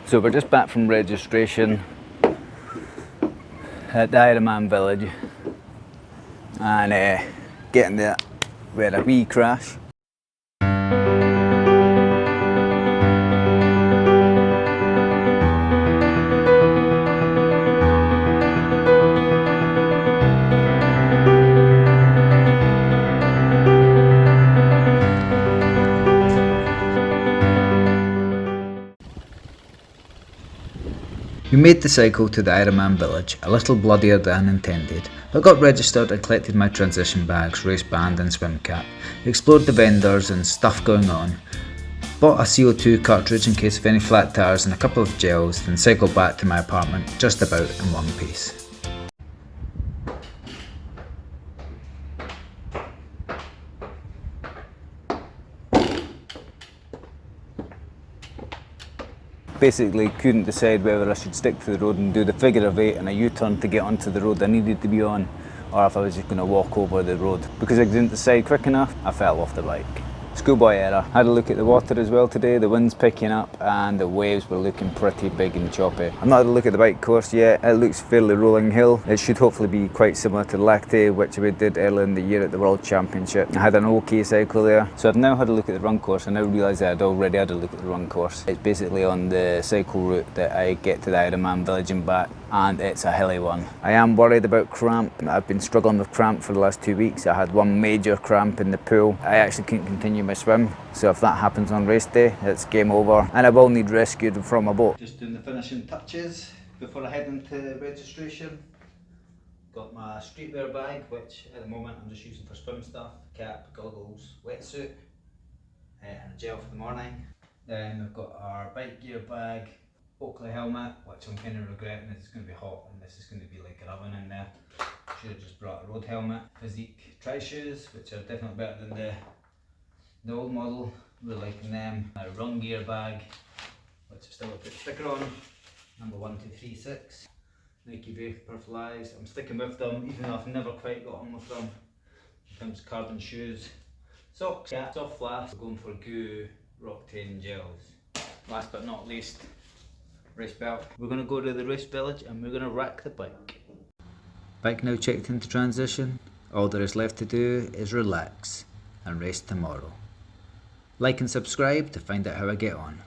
So we're just back from registration at the Ironman Village, and getting there, we had a wee crash. We made the cycle to the Ironman Village, a little bloodier than intended, but got registered and collected my transition bags, race band and swim cap, explored the vendors and stuff going on, bought a CO2 cartridge in case of any flat tires and a couple of gels, then cycled back to my apartment just about in one piece. Basically couldn't decide whether I should stick to the road and do the figure of 8 and a U-turn to get onto the road I needed to be on, or if I was just going to walk over the road. Because I didn't decide quick enough, I fell off the bike. Schoolboy error. Had a look at the water as well today. The wind's picking up and the waves were looking pretty big and choppy. I've not had a look at the bike course yet. It looks fairly rolling hill. It should hopefully be quite similar to Lactae, which we did earlier in the year at the World Championship. I had an okay cycle there. So I've now had a look at the run course. I now realise that I'd already had a look at the run course. It's basically on the cycle route that I get to the Ironman Village and back, and it's a hilly one. I am worried about cramp. I've been struggling with cramp for the last 2 weeks. I had one major cramp in the pool. I actually couldn't continue my swim. So if that happens on race day, it's game over and I will need rescued from a boat. Just doing the finishing touches before I head into registration. Got my streetwear bag, which at the moment I'm just using for swim stuff. Cap, goggles, wetsuit, and a gel for the morning. Then we've got our bike gear bag, Oakley helmet, which I'm kind of regretting. It's going to be hot and this is going to be like an oven in there. Should have just brought a road helmet. Physique tri shoes, which are definitely better than the old model, really liking them. A run gear bag, which I still have put a sticker on, number 1236. Nike Vaporflies, I'm sticking with them even though I've never quite got on with them. Comes carbon shoes, socks, yeah, soft flask. We're going for Goo Rock-10 gels. Last but not least, race belt. We're going to go to the race village and we're going to rack the bike. Bike now checked into transition. All there is left to do is relax and race tomorrow. Like and subscribe to find out how I get on.